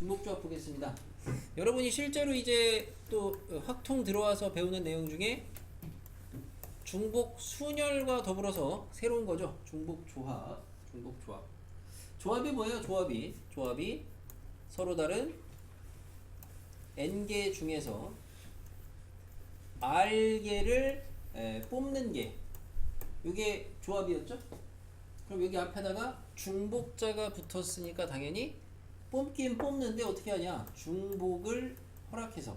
중복조합 보겠습니다. 여러분이 실제로 이제 또 확통 들어와서 배우는 내용 중에 중복 순열과 더불어서 새로운 거죠. 중복조합. 조합이 뭐예요? 조합이 서로 다른 n개 중에서 r개를 뽑는 게, 이게 조합이었죠? 그럼 여기 앞에다가 중복자가 붙었으니까 당연히 뽑긴 뽑는데 어떻게 하냐? 중복을 허락해서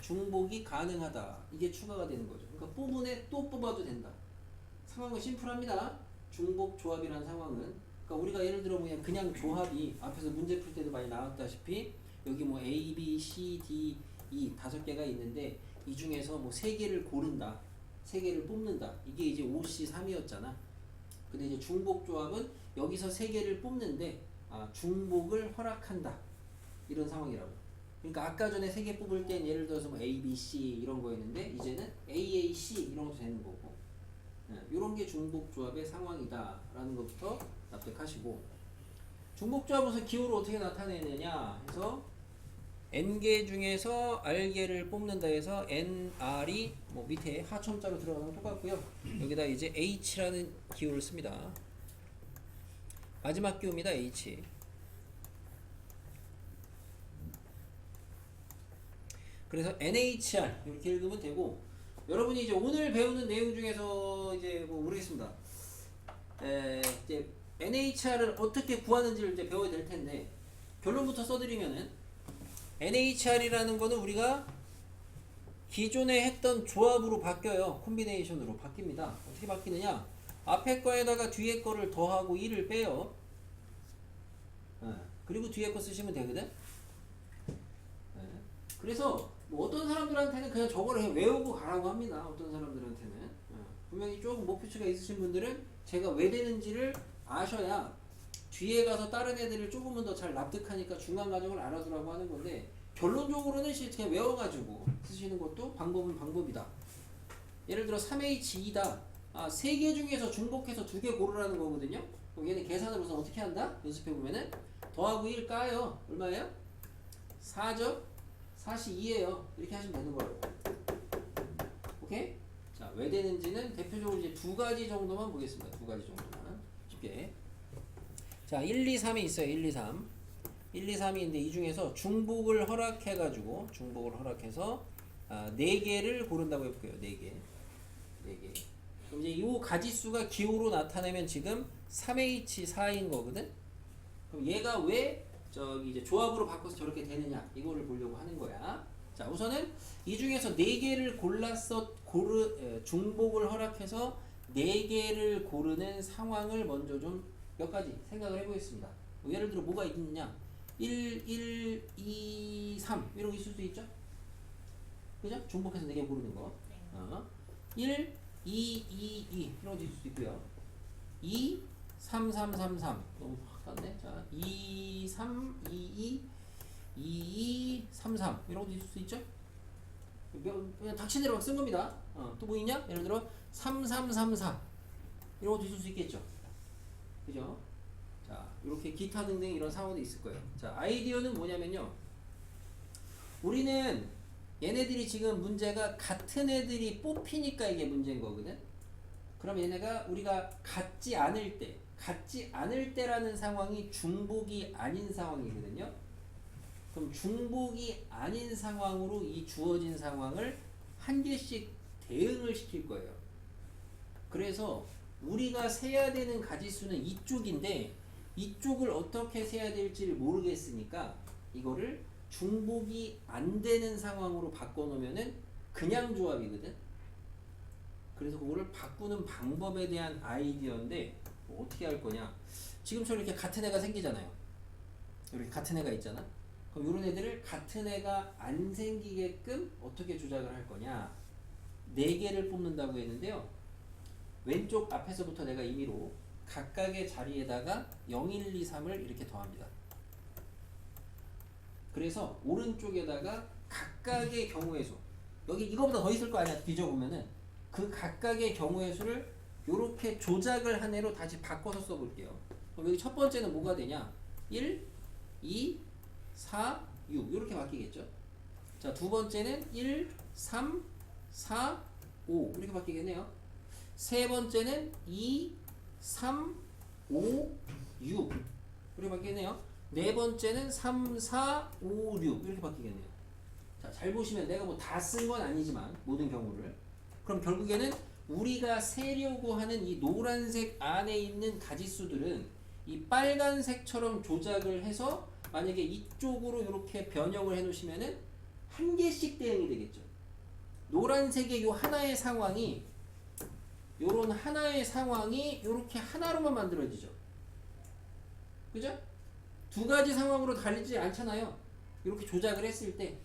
중복이 가능하다. 이게 추가가 되는 거죠. 그러니까 뽑은 애 또 뽑아도 된다. 상황은 심플합니다. 중복 조합이라는 상황은, 그러니까 우리가 예를 들어 그냥 조합이 앞에서 문제 풀 때도 많이 나왔다시피 여기 뭐 A, B, C, D, E 5개가 있는데 이 중에서 뭐 3개를 고른다. 3개를 뽑는다. 이게 이제 5C3이었잖아. 근데 이제 중복 조합은 여기서 3개를 뽑는데 중복을 허락한다. 이런 상황이라고. 그러니까 아까 전에 3개 뽑을 땐 예를 들어서 뭐 A, B, C 이런 거였는데 이제는 A, A, C 이런 것도 되는 거고. 이런 게 중복 조합의 상황이다 라는 것부터 납득하시고, 중복 조합에서 기호를 어떻게 나타내느냐 해서 n개 중에서 r개를 뽑는다 해서 nr이 뭐 밑에 하첨자로 들어가는 건 똑같고요. 여기다 이제 h라는 기호를 씁니다. 마지막 기호입니다. h. 그래서 NHR 이렇게 읽으면 되고, 여러분이 이제 오늘 배우는 내용 중에서 이제 뭐 모르겠습니다. 이제 NHR을 어떻게 구하는지를 이제 배워야 될 텐데, 결론부터 써드리면은 NHR이라는 거는 우리가 기존에 했던 조합으로 바뀌어요. 콤비네이션으로 바뀝니다. 어떻게 바뀌느냐? 앞에 거에다가 뒤에 거를 더하고 1을 빼요. 그리고 뒤에 거 쓰시면 되거든. 그래서 뭐 어떤 사람들한테는 그냥 저거를 외우고 가라고 합니다. 어떤 사람들한테는 분명히 조금 목표치가 있으신 분들은 제가 왜 되는지를 아셔야 뒤에 가서 다른 애들을 조금은 더 잘 납득하니까 중간 과정을 알아두라고 하는 건데, 결론적으로는 그냥 외워가지고 쓰시는 것도 방법은 방법이다. 예를 들어 3H2다. 3개 중에서 중복해서 2개 고르라는 거거든요. 그럼 얘는 계산을 우선 어떻게 한다? 연습해보면은 더하고 1 까요. 얼마예요? 4죠? 4시 2예요. 이렇게 하시면 되는 거예요. 오케이? 자, 왜 되는지는 대표적으로 이제 2가지 정도만 보겠습니다. 2가지 정도만. 쉽게. 자, 1, 2, 3이 있어요. 1, 2, 3. 1, 2, 3이 있는데 이 중에서 중복을 허락해가지고, 중복을 허락해서 4개를 고른다고 해볼게요. 4개. 그럼 이제 이 가지수가 기호로 나타내면 지금 3H4인 거거든? 그럼 얘가 왜 저기 이제 조합으로 바꿔서 저렇게 되느냐, 이거를 보려고 하는 거야. 자, 우선은 이 중에서 4개를 중복을 허락해서 4개를 고르는 상황을 먼저 좀 몇 가지 생각을 해보겠습니다. 예를 들어 뭐가 있느냐? 1, 2, 3 이런 거 있을 수도 있죠? 그죠? 중복해서 4개 고르는 거. 1, 2, 2 이런 것도 있을 수 있고요. 2, 3, 3, 3, 3 너무 확 닿네. 자, 2, 3, 2, 2, 2, 2, 3, 3 이런 것도 있을 수 있죠? 그냥 닥친 대로 쓴 겁니다. 또 뭐 있냐? 예를 들어 3, 3, 3, 4 이런 것도 있을 수 있겠죠? 그죠? 자, 이렇게 기타 등등 이런 상황도 있을 거예요. 자, 아이디어는 뭐냐면요, 우리는 얘네들이 지금 문제가 같은 애들이 뽑히니까 이게 문제인 거거든. 그럼 얘네가 우리가 같지 않을 때라는 상황이 중복이 아닌 상황이거든요. 그럼 중복이 아닌 상황으로 이 주어진 상황을 한 개씩 대응을 시킬 거예요. 그래서 우리가 세야 되는 가지수는 이쪽인데 이쪽을 어떻게 세야 될지를 모르겠으니까 이거를 중복이 안 되는 상황으로 바꿔놓으면은 그냥 조합이거든. 그래서 그거를 바꾸는 방법에 대한 아이디어인데, 뭐 어떻게 할 거냐? 지금처럼 이렇게 같은 애가 생기잖아요. 이렇게 같은 애가 있잖아. 그럼 이런 애들을 같은 애가 안 생기게끔 어떻게 조작을 할 거냐? 4개를 뽑는다고 했는데요. 왼쪽 앞에서부터 내가 임의로 각각의 자리에다가 0, 1, 2, 3을 이렇게 더합니다. 그래서 오른쪽에다가 각각의 경우의 수, 여기 이거보다 더 있을 거 아니야. 뒤져보면은 그 각각의 경우의 수를 이렇게 조작을 한 애로 다시 바꿔서 써볼게요. 그럼 여기 첫 번째는 뭐가 되냐? 1, 2, 4, 6 이렇게 바뀌겠죠. 자, 두 번째는 1, 3, 4, 5 이렇게 바뀌겠네요. 세 번째는 2, 3, 5, 6 이렇게 바뀌겠네요. 네 번째는 3, 4, 5, 6 이렇게 바뀌겠네요. 자, 잘 보시면 내가 뭐 다 쓴 건 아니지만 모든 경우를 그럼 결국에는 우리가 세려고 하는 이 노란색 안에 있는 가지수들은 이 빨간색처럼 조작을 해서 만약에 이쪽으로 이렇게 변형을 해 놓으시면은 한 개씩 대응이 되겠죠. 노란색의 요 하나의 상황이 요런 하나의 상황이 요렇게 하나로만 만들어지죠. 그죠? 두 가지 상황으로 달리지 않잖아요. 이렇게 조작을 했을 때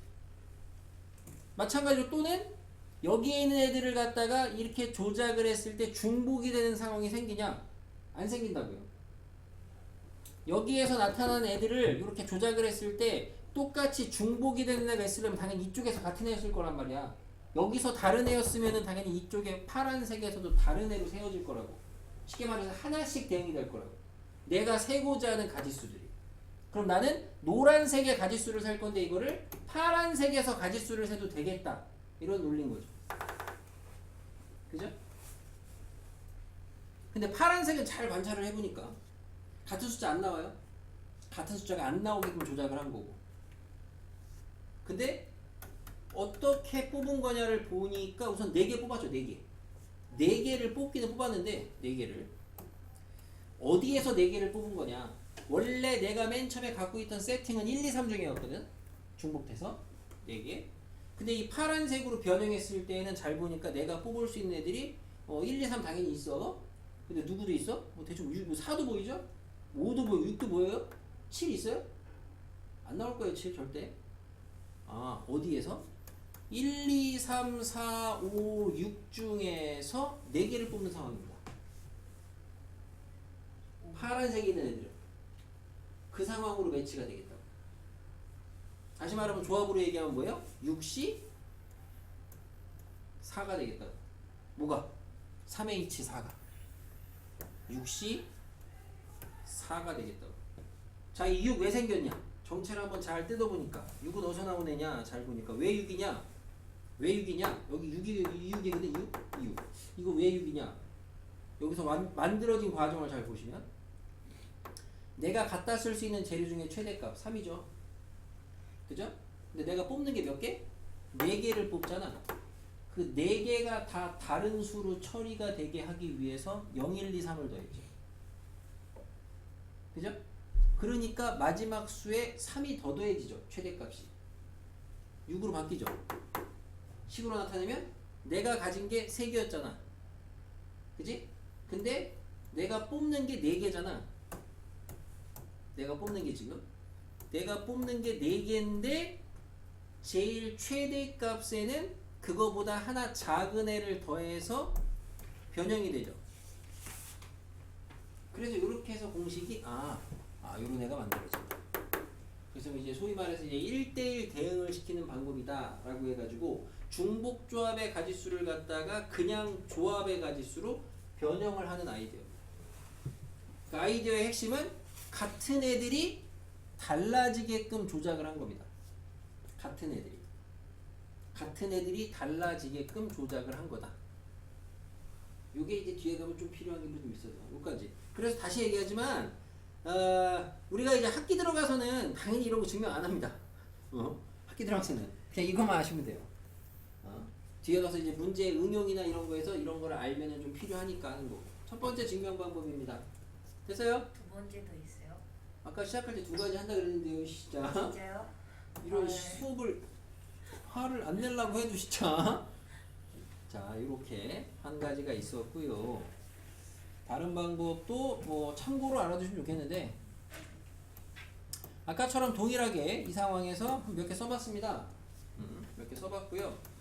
마찬가지로 또는 여기에 있는 애들을 갖다가 이렇게 조작을 했을 때 중복이 되는 상황이 생기냐? 안 생긴다고요. 여기에서 나타난 애들을 이렇게 조작을 했을 때 똑같이 중복이 되는 애가 있으려면 당연히 이쪽에서 같은 애였을 거란 말이야. 여기서 다른 애였으면 당연히 이쪽에 파란색에서도 다른 애로 세워질 거라고. 쉽게 말해서 하나씩 대응이 될 거라고. 내가 세고자 하는 가지수들이. 그럼 나는 노란색의 가지수를 살 건데 이거를 파란색에서 가지수를 세도 되겠다. 이런 논리인 거죠. 그죠? 근데 파란색은 잘 관찰을 해보니까 같은 숫자 안 나와요. 같은 숫자가 안 나오게끔 조작을 한 거고. 근데 어떻게 뽑은 거냐를 보니까 우선 4개 뽑았죠. 4개. 4개를 뽑기는 뽑았는데 4개를 어디에서 4개를 뽑은 거냐. 원래 내가 맨 처음에 갖고 있던 세팅은 1, 2, 3 중이었거든. 중복돼서 4개. 근데 이 파란색으로 변형했을 때는 잘 보니까 내가 뽑을 수 있는 애들이 1, 2, 3 당연히 있어. 근데 누구도 있어? 뭐 대충 4도 보이죠? 5도 보이고 6도 보여요? 7 있어요? 안 나올 거예요. 7 절대. 아, 어디에서? 1, 2, 3, 4, 5, 6 중에서 4개를 뽑는 상황입니다. 파란색이 있는 애들은 그 상황으로 매치가 되겠다고. 다시 말하면 조합으로 얘기하면 뭐예요? 6시 4가 되겠다고. 뭐가? 3H 4가 6시 4가 되겠다고. 자, 이 6 왜 생겼냐? 정체를 한번 잘 뜯어보니까 6은 어디서 나온 애냐? 잘 보니까 왜 6이냐? 왜 6이냐? 여기 6이거든. 6. 이거 왜 6이냐? 여기서 만들어진 과정을 잘 보시면 내가 갖다 쓸 수 있는 재료 중에 최대값 3이죠. 그죠? 근데 내가 뽑는 게 몇 개? 4개를 뽑잖아. 그 4개가 다 다른 수로 처리가 되게 하기 위해서 0, 1, 2, 3을 더했죠. 그죠? 그러니까 마지막 수에 3이 더 더해지죠. 최대값이 6으로 바뀌죠. 식으로 나타내면 내가 가진 게 3개였잖아. 그지? 근데 내가 뽑는 게 4개잖아. 내가 뽑는 게 지금 내가 뽑는 게 4개인데 제일 최대값에는 그거보다 하나 작은 애를 더해서 변형이 되죠. 그래서 이렇게 해서 공식이 요런 애가 만들어진다. 그래서 이제 소위 말해서 이제 1대1 대응을 시키는 방법이다 라고 해가지고 중복조합의 가지수를 갖다가 그냥 조합의 가지수로 변형을 하는 아이디어입니다. 그 아이디어의 핵심은 같은 애들이 달라지게끔 조작을 한 겁니다. 같은 애들이 달라지게끔 조작을 한 거다. 요게 이제 뒤에 가면 좀 필요한 게 좀 있어서 여기까지. 그래서 다시 얘기하지만 우리가 이제 학기 들어가서는 당연히 이런 거 증명 안 합니다. 학기 들어가서는 그냥 이것만 아시면 돼요. 뒤에 가서 이제 문제 응용이나 이런 거에서 이런 거를 알면은 좀 필요하니까 하는 거고. 첫 번째 증명 방법입니다. 됐어요? 두 번째 더 있어요? 아까 시작할 때 2가지 한다 그랬는데요, 진짜. 진짜요? 이런 수업을 화를 안 내려고 해도 진짜. 자, 이렇게 한 가지가 있었고요. 다른 방법도 뭐 참고로 알아두시면 좋겠는데 아까처럼 동일하게 이 상황에서 몇 개 써봤습니다. 몇 개 써봤고요.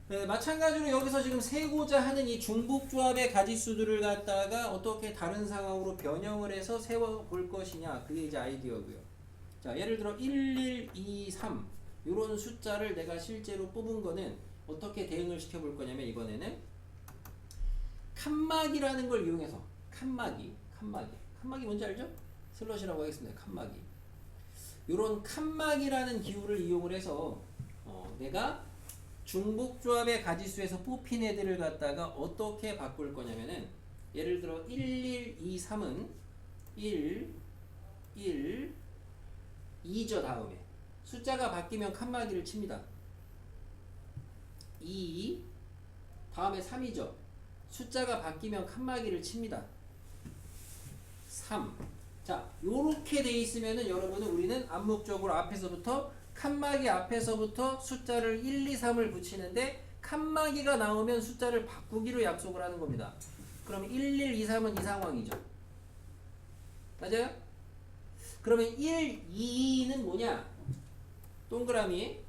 네, 마찬가지로 여기서 지금 세고자 하는 이 중복조합의 가지수들을 갖다가 어떻게 다른 상황으로 변형을 해서 세워볼 것이냐, 그게 이제 아이디어고요. 자, 예를 들어 1, 1, 2, 3 이런 숫자를 내가 실제로 뽑은 거는 어떻게 대응을 시켜볼 거냐면 이번에는 칸막이라는 걸 이용해서 칸막이 뭔지 알죠? 슬롯이라고 하겠습니다. 칸막이. 요런 칸막이라는 기호를 이용을 해서 내가 중복조합의 가지수에서 뽑힌 애들을 갖다가 어떻게 바꿀 거냐면은 예를 들어 1, 1, 2, 3은 1, 1, 2죠 다음에 숫자가 바뀌면 칸막이를 칩니다. 2 다음에 3이죠. 숫자가 바뀌면 칸막이를 칩니다. 3. 자, 요렇게 돼 있으면은 여러분은 우리는 암묵적으로 앞에서부터 칸막이 앞에서부터 숫자를 1, 2, 3을 붙이는데 칸막이가 나오면 숫자를 바꾸기로 약속을 하는 겁니다. 그럼 1, 1, 2, 3은 이 상황이죠. 맞아요? 그러면 1, 2는 뭐냐? 동그라미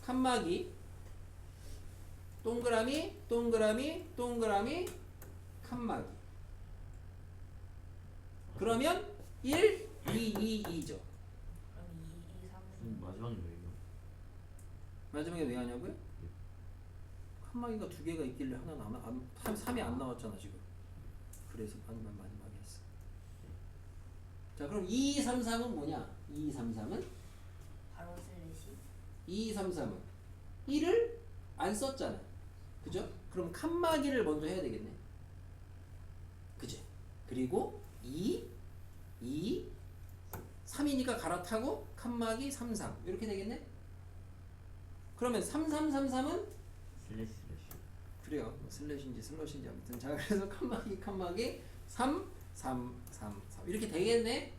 칸막이 동그라미 동그라미 동그라미 칸막이 그러면 1, 2, 2, 2죠. 그럼 2, 2, 3은 마지막에 왜요? 마지막에 왜 하냐고요? 칸막이가 두 개가 있길래 하나 남아 3이 안 나왔잖아 지금. 그래서 마지막에 했어. 자 그럼 2, 2, 3, 3은 뭐냐? 2, 2, 3, 3은 바로 슬래시 2, 2, 3, 3은 1을 안 썼잖아. 그죠? 그럼 칸막이를 먼저 해야 되겠네. 그죠? 그리고 2, 2, 3이니까 갈아타고 칸막이 3, 3 이렇게 되겠네? 그러면 3, 3, 3, 3은 슬래시. 그래요. 뭐 슬래시인지 슬러시인지 아무튼 자 그래서 칸막이 3, 3, 3, 3 이렇게 되겠네?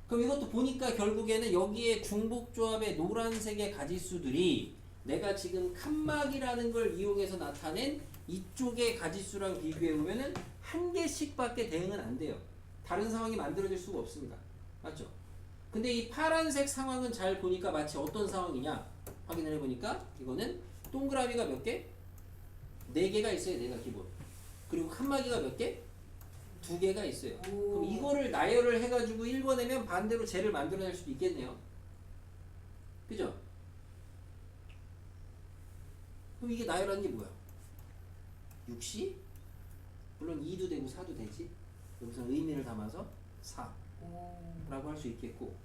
그럼 이것도 보니까 결국에는 여기에 중복조합의 노란색의 가지수들이 내가 지금 칸막이라는 걸 이용해서 나타낸 이쪽의 가지수랑 비교해보면은 한 개씩밖에 대응은 안 돼요. 다른 상황이 만들어질 수가 없습니다. 맞죠? 근데 이 파란색 상황은 잘 보니까 마치 어떤 상황이냐 확인을 해보니까 이거는 동그라미가 몇 개? 4개가 있어요. 4가 기본. 그리고 칸막이가 몇 개? 2개가 있어요. 그럼 이거를 나열을 해가지고 읽어내면 반대로 쟤를 만들어낼 수도 있겠네요. 그죠? 그럼 이게 나열한 게 뭐야? 6시? 물론 2도 되고 4도 되지. 여기서 의미를 담아서 4라고 할 수 있겠고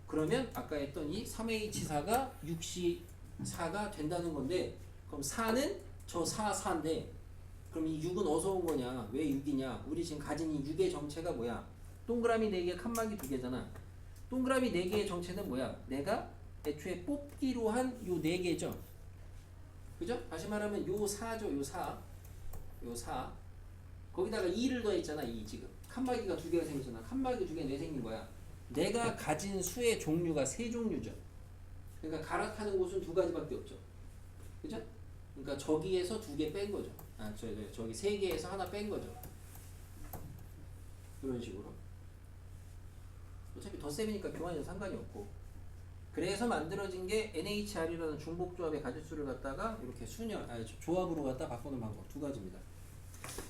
그러면 아까 했던 이 3H4가 6시 4가 된다는 건데 그럼 4는 저 4, 4인데 그럼 이 6은 어디서 온 거냐? 왜 6이냐? 우리 지금 가진 이 6의 정체가 뭐야? 동그라미 4개, 칸막이 2개잖아. 동그라미 4개의 정체는 뭐야? 내가 애초에 뽑기로 한 요 4개죠. 그죠? 다시 말하면 요 4죠. 요 4. 요 4. 거기다가 2를 더했잖아. 2 지금. 칸막이가 2개가 생겼잖아. 칸막이 2개는 왜 생긴 거야? 내가 가진 수의 종류가 3종류죠. 그러니까 갈아타는 곳은 2가지밖에 없죠. 그죠? 그러니까 저기에서 2개 뺀 거죠. 저기 3개에서 하나 뺀 거죠. 이런 식으로. 어차피 덧셈이니까 교환이 상관이 없고. 그래서 만들어진 게 NHR이라는 중복조합의 가지수를 갖다가 이렇게 조합으로 갖다 바꾸는 방법 2가지입니다.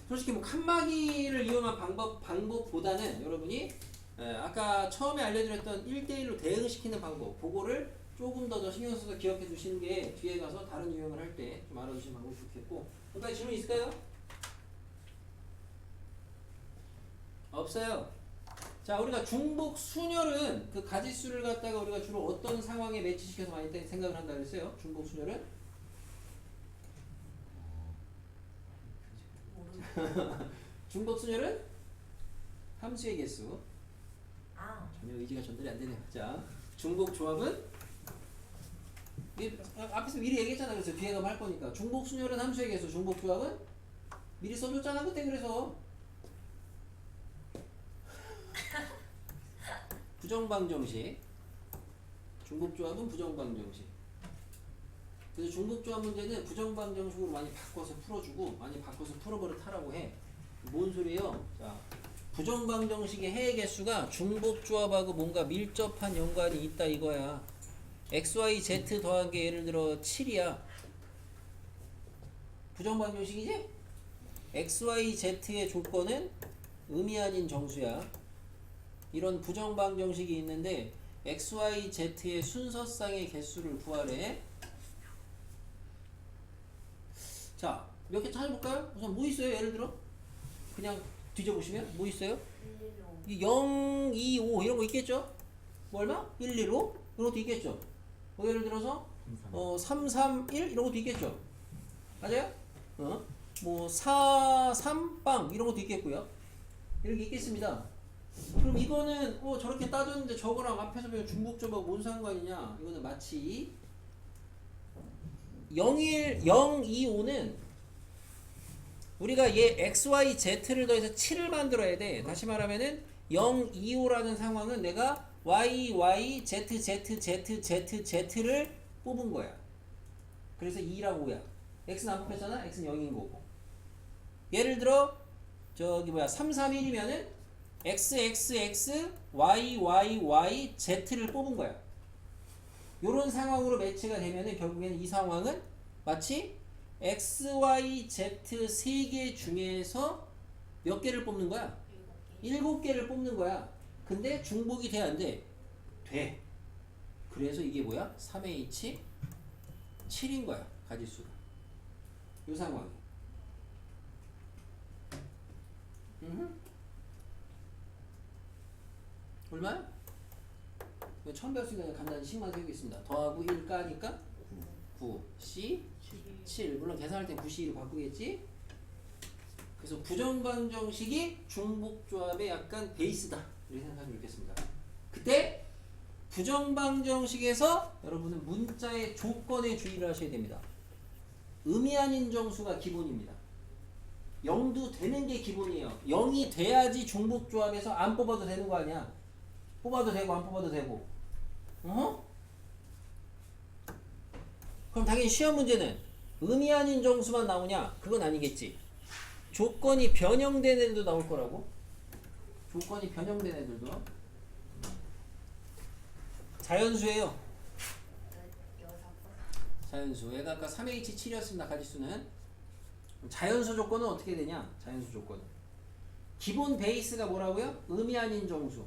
솔직히 뭐 칸막이를 이용한 방법보다는 여러분이 아까 처음에 알려드렸던 1대1로 대응시키는 방법 그거를 조금 더 신경 써서 기억해 두시는 게 뒤에 가서 다른 유형을 할 때 좀 알아두시는 방법이 좋겠고. 여기까지 질문 있을까요? 없어요. 자, 우리가 중복 순열은 그 가지수를 갖다가 우리가 주로 어떤 상황에 매치시켜서 많이 생각을 한다 그랬어요? 중복 순열은? 중복 순열은 함수의 개수. 전혀 의지가 전달이 안 되네요. 자, 중복 조합은 앞에서 미리 얘기했잖아. 그래서 뒤에 가면 할 거니까. 중복 순열은 함수의 개수, 중복 조합은 미리 써줬잖아 그때. 그래서 부정방정식. 중복조합은 부정방정식. 그래서 중복조합 문제는 부정방정식으로 많이 바꿔서 풀어주고 많이 바꿔서 풀어버릇하라고 해. 뭔 소리예요? 자, 부정방정식의 해의 개수가 중복조합하고 뭔가 밀접한 연관이 있다 이거야. XYZ 더한 게 예를 들어 7이야. 부정방정식이지? XYZ의 조건은 음이 아닌 정수야. 이런 부정방정식이 있는데 XYZ의 순서쌍의 개수를 구하래. 자, 몇 개 찾아볼까요? 우선 뭐 있어요? 예를 들어 그냥 뒤져보시면 뭐 있어요? 이 0, 2, 5 이런 거 있겠죠? 뭐 얼마? 1, 1, 5 이런 것도 있겠죠. 뭐 예를 들어서 3, 3, 1 이런 것도 있겠죠. 맞아요? 뭐 4, 3, 빵 이런 것도 있겠고요. 이런 게 있겠습니다. 그럼 이거는 저렇게 따졌는데 저거랑 앞에서 배운 중복점하고 뭔 상관이냐? 이거는 마치 0, 1, 0, 2, 5는 우리가 얘 x, y, z를 더해서 7을 만들어야 돼. 다시 말하면은 0, 2, 5라는 상황은 내가 y, y, z, z, z, z, z를 뽑은 거야. 그래서 2랑 5야. x는 안 뽑혔잖아? x는 0인 거고. 예를 들어 저기 3, 3, 1이면은 x, x, x, y, y, y, z를 뽑은 거야. 요런 상황으로 매치가 되면은 결국에는 이 상황은 마치 x, y, z 3개 중에서 몇 개를 뽑는 거야? 7개를 뽑는 거야. 근데 중복이 돼, 안 돼? 돼. 그래서 이게 뭐야? 3H 7인 거야. 가지수가. 요 상황이. 얼마야? 이거 처음 배웠으니까 그냥 간단히 식만 세우겠습니다. 더하고 1 까니까 9, C 7. 물론 계산할 땐 9C로 바꾸겠지? 그래서 부정방정식이 중복조합의 약간 베이스다. 이렇게 생각하면 좋겠습니다. 그때 부정방정식에서 여러분은 문자의 조건에 주의를 하셔야 됩니다. 의미 아닌 정수가 기본입니다. 0도 되는 게 기본이에요. 0이 돼야지 중복조합에서 안 뽑아도 되는 거 아니야. 뽑아도 되고 안 뽑아도 되고. 그럼 당연히 시험 문제는 의미 아닌 정수만 나오냐? 그건 아니겠지. 조건이 변형된 애들도 나올 거라고. 조건이 변형된 애들도. 자연수예요. 자연수. 얘가 아까 3H7이었습니다. 가지수는. 자연수 조건은 어떻게 되냐? 자연수 조건은. 기본 베이스가 뭐라고요? 의미 아닌 정수.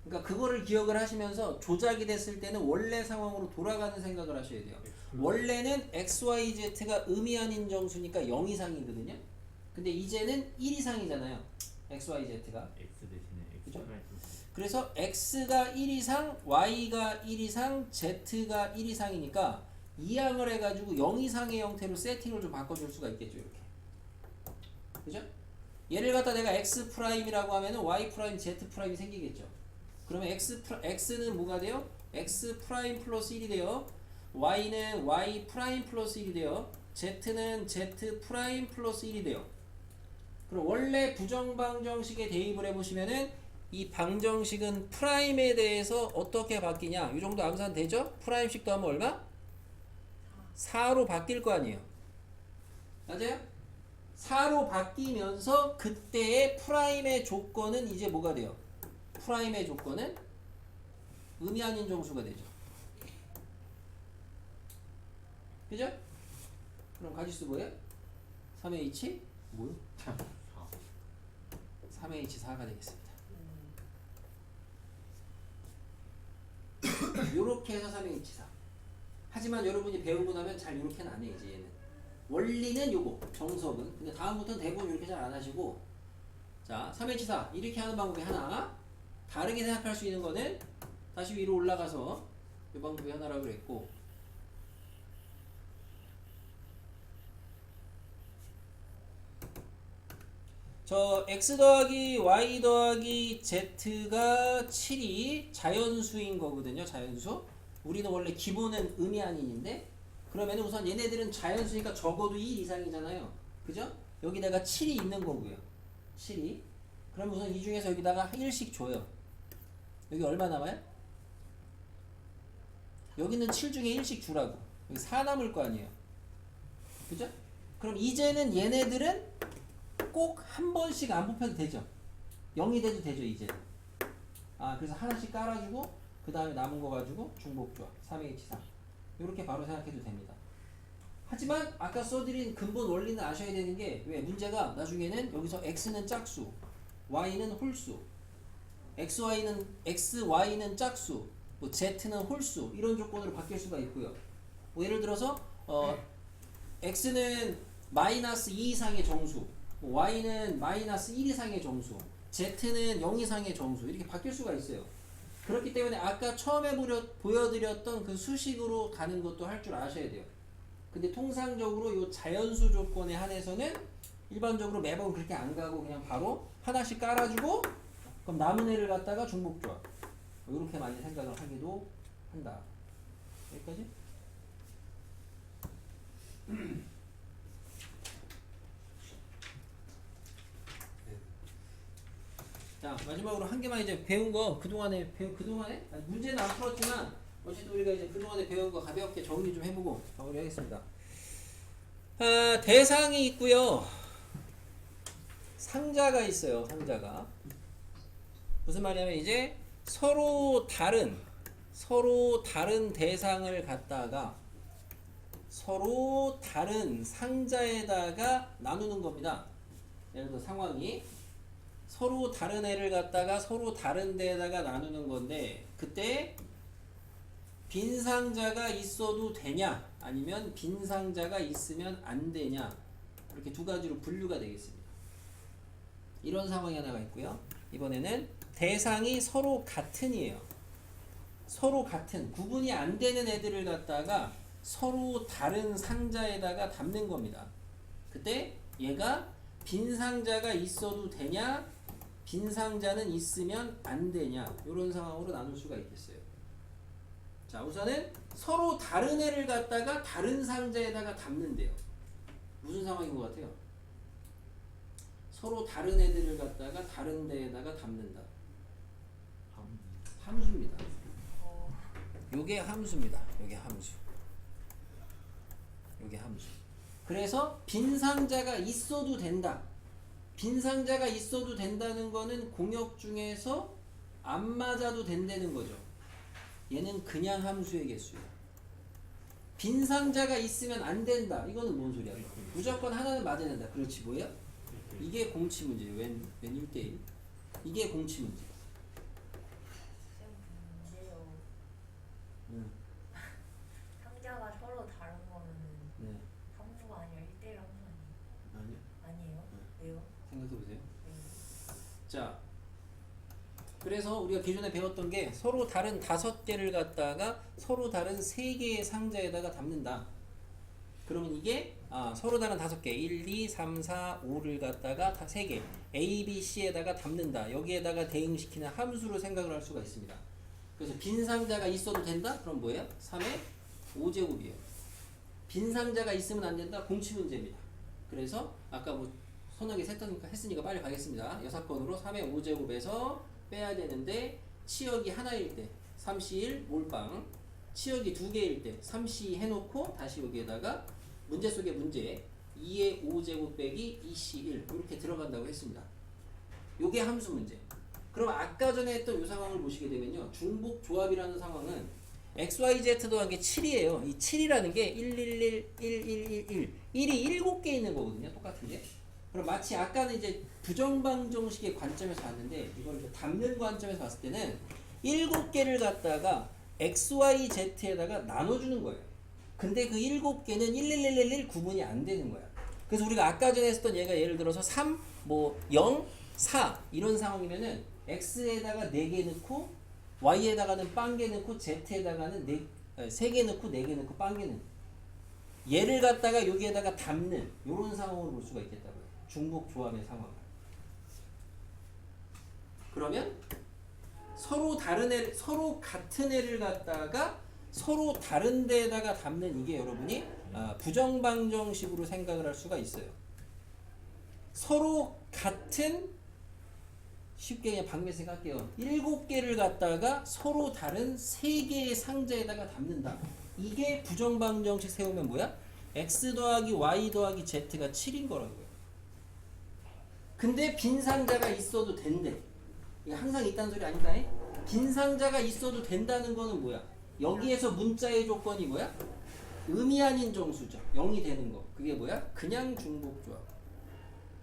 그러니까 그거를 기억을 하시면서 조작이 됐을 때는 원래 상황으로 돌아가는 생각을 하셔야 돼요. 원래는 x, y, z가 의미 아닌 정수니까 0 이상이거든요. 근데 이제는 1 이상이잖아요. x, y, z가. x 대신에 그죠? x가 있어서 그래서 x가 1 이상, y가 1 이상, z가 1 이상이니까 이항을 해가지고 0 이상의 형태로 세팅을 좀 바꿔줄 수가 있겠죠. 이렇게. 그죠? 얘를 갖다 내가 x 프라임이라고 하면은 y 프라임, z 프라임이 생기겠죠. 그러면 x는 뭐가 돼요? x 프라임 플러스 1이 돼요. y는 y 프라임 플러스 1이 돼요. z는 z 프라임 플러스 1이 돼요. 그럼 원래 부정방정식에 대입을 해보시면은 이 방정식은 프라임에 대해서 어떻게 바뀌냐? 이 정도 암산 되죠? 프라임식 더하면 얼마? 4로 바뀔 거 아니에요. 맞아요? 4로 바뀌면서 그때의 프라임의 조건은 이제 뭐가 돼요? 프라임의 조건은 의미 아닌 정수가 되죠. 그죠? 그럼 가지수 뭐예요? 3H 뭐요? 3H4가 되겠습니다. 요렇게 해서 3H4. 하지만 여러분이 배우고 나면 잘 요렇게는 안 해, 이제 얘는. 원리는 요거, 정석은. 근데 다음부터는 대부분 이렇게 잘 안 하시고. 자, 3H4. 이렇게 하는 방법이 하나. 다르게 생각할 수 있는 거는 다시 위로 올라가서 이 방법이 하나라고 그랬고. 저 x 더하기 y 더하기 z가 7이 자연수인 거거든요. 자연수. 우리는 원래 기본은 의미 아닌인데 그러면 우선 얘네들은 자연수니까 적어도 1 이상이잖아요. 그죠? 여기다가 7이 있는 거고요. 7이. 그럼 우선 이 중에서 여기다가 1씩 줘요. 여기 얼마 남아요? 여기는 7 중에 1씩 주라고. 여기 4 남을 거 아니에요. 그죠? 그럼 이제는 얘네들은 꼭 한 번씩 안 뽑혀도 되죠. 0이 돼도 되죠, 이제. 그래서 하나씩 깔아주고 그 다음에 남은 거 가지고 중복조합 3H4 이렇게 바로 생각해도 됩니다. 하지만 아까 써드린 근본 원리는 아셔야 되는 게 왜 문제가 나중에는 여기서 x는 짝수, y는 홀수, xy는 짝수, 뭐 z는 홀수 이런 조건으로 바뀔 수가 있고요. 뭐 예를 들어서 x는 마이너스 2 이상의 정수, 뭐 y는 마이너스 1 이상의 정수, z는 0 이상의 정수 이렇게 바뀔 수가 있어요. 그렇기 때문에 아까 처음에 보여드렸던 그 수식으로 가는 것도 할 줄 아셔야 돼요. 근데 통상적으로 이 자연수 조건에 한해서는 일반적으로 매번 그렇게 안 가고 그냥 바로 하나씩 깔아주고 그럼 남은 애를 갖다가 중복조합 이렇게 많이 생각을 하기도 한다. 여기까지? 자, 마지막으로 한 개만 이제 배운 거 그동안에 아니, 문제는 안 풀었지만 어쨌든 우리가 이제 그동안에 배운 거 가볍게 정리 좀 해보고 마무리하겠습니다. 대상이 있고요. 상자가 있어요. 상자가 무슨 말이냐면 이제 서로 다른 대상을 갖다가 서로 다른 상자에다가 나누는 겁니다. 예를 들어 상황이 서로 다른 애를 갖다가 서로 다른 데에다가 나누는 건데 그때 빈 상자가 있어도 되냐 아니면 빈 상자가 있으면 안 되냐 이렇게 두 가지로 분류가 되겠습니다. 이런 상황이 하나가 있고요. 이번에는 대상이 서로 같은이에요. 서로 같은 구분이 안 되는 애들을 갖다가 서로 다른 상자에다가 담는 겁니다. 그때 얘가 빈 상자가 있어도 되냐 빈 상자는 있으면 안 되냐 이런 상황으로 나눌 수가 있겠어요. 자, 우선은 서로 다른 애를 갖다가 다른 상자에다가 담는데요. 무슨 상황인 것 같아요? 서로 다른 애들을 갖다가 다른 데에다가 담는다. 함수입니다. 요게 함수입니다. 요게 함수. 요게 함수. 그래서 빈 상자가 있어도 된다. 빈 상자가 있어도 된다는 거는 공역 중에서 안 맞아도 된다는 거죠. 얘는 그냥 함수의 개수예요. 빈 상자가 있으면 안 된다. 이거는 뭔 소리야? 무조건 하나는 맞아야 된다. 그렇지 뭐야? 이게 공치 문제예요. 웬 1대1. 이게 공치 문제. 문제요. 응. 상자가 서로 다른 거는 네. 함수가 아니라 1대1 함수 아니요. 아니에요? 왜요? 생각해보세요. 네. 자, 그래서 우리가 기존에 배웠던 게 서로 다른 5개를 갖다가 서로 다른 3개의 상자에다가 담는다. 그러면 이게 서로 다른 5개 1, 2, 3, 4, 5를 갖다가 다 3개 A, B, C에다가 담는다. 여기에다가 대응시키는 함수로 생각을 할 수가 있습니다. 그래서 빈 상자가 있어도 된다? 그럼 뭐예요? 3의 5제곱이에요. 빈 상자가 있으면 안 된다? 공치 문제입니다. 그래서 아까 뭐 손하게 했으니까 빨리 가겠습니다. 6번으로 3의 5제곱에서 빼야 되는데 치역이 하나일 때 3C1 몰빵, 치역이 2개일 때 3C 해놓고 다시 여기에다가 문제 속의 문제 2의 5제곱 빼기 2C1 이렇게 들어간다고 했습니다. 요게 함수 문제. 그럼 아까 전에 했던 이 상황을 보시게 되면요. 중복 조합이라는 상황은 XYZ 더한 게 7이에요. 이 7이라는 게 111, 1111, 1이 7개 있는 거거든요. 똑같은 게. 그럼 마치 아까는 이제 부정방정식의 관점에서 봤는데 이걸 이제 담는 관점에서 봤을 때는 7개를 갖다가 XYZ에다가 나눠주는 거예요. 근데 그 7개는 1111 구분이 안 되는 거야. 그래서 우리가 아까 전에 했던 얘가 예를 들어서 3, 0, 4 이런 상황이면은 X에다가 4개 넣고 Y에다가는 빵개 넣고 Z에다가는 3개 넣고 4개 넣고 빵개 넣고 얘를 갖다가 여기에다가 담는 이런 상황으로 볼 수가 있겠다고요. 중복 조합의 상황을. 그러면 서로 같은 애를 갖다가 서로 다른 데에다가 담는 이게 여러분이 부정방정식으로 생각을 할 수가 있어요. 서로 같은 쉽게 그냥 방금 생각할게요. 7개를 갖다가 서로 다른 3개의 상자에다가 담는다. 이게 부정방정식 세우면 뭐야? x 더하기 y 더하기 z가 7인 거라고요. 근데 빈 상자가 있어도 된대. 이게 항상 있다는 소리 아니다. 빈 상자가 있어도 된다는 거는 뭐야? 여기에서 문자의 조건이 뭐야? 의미 아닌 정수죠. 0이 되는 거. 그게 뭐야? 그냥 중복조합.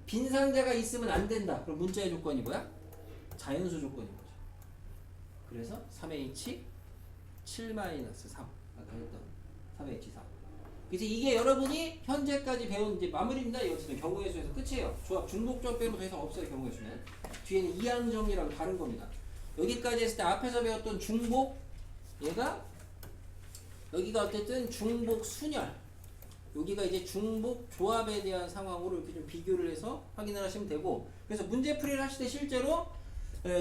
빈 상자가 있으면 안 된다. 그럼 문자의 조건이 뭐야? 자연수 조건인 거죠. 그래서 3H 7-3 아까 했던 3H 3. 그래서 이게 여러분이 현재까지 배운 이제 마무리입니다. 이것은 경우의 수에서 끝이에요. 조합 중복조합 빼고 더 이상 없어요. 경우의 수는 뒤에는 이항정리랑 다른 겁니다. 여기까지 했을 때 앞에서 배웠던 중복 얘가 여기가 어쨌든 중복 순열 여기가 이제 중복 조합에 대한 상황으로 이렇게 좀 비교를 해서 확인을 하시면 되고 그래서 문제풀이를 하실 때 실제로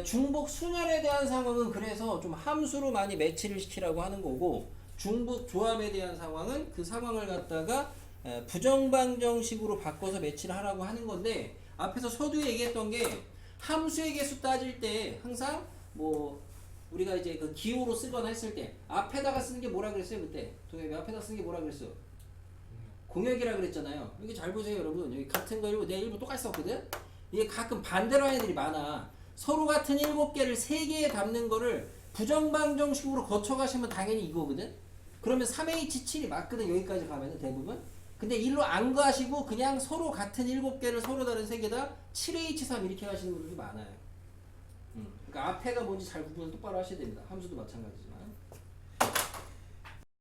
중복 순열에 대한 상황은 그래서 좀 함수로 많이 매치를 시키라고 하는 거고 중복 조합에 대한 상황은 그 상황을 갖다가 부정방정식으로 바꿔서 매치를 하라고 하는 건데 앞에서 서두에 얘기했던 게 함수의 개수 따질 때 항상 뭐 우리가 이제 그 기호로 쓰거나 했을 때 앞에다가 쓰는 게 뭐라 그랬어요 그때 동엽이 앞에다 쓰는 게 뭐라 그랬어 공역이라 그랬잖아요. 여기 잘 보세요 여러분 여기 같은 거 1부 내 1부 똑같이 썼거든 이게 가끔 반대로 하는 애들이 많아 서로 같은 7개를 3개에 담는 거를 부정방정식으로 거쳐가시면 당연히 이거거든 그러면 3H7이 맞거든 여기까지 가면은 대부분 근데 일로 안 가시고 그냥 서로 같은 7개를 서로 다른 3개다 7H3 이렇게 하시는 분들도 많아요. 그러니까 앞에가 뭔지 잘 구분을 똑바로 하셔야 됩니다. 함수도 마찬가지지만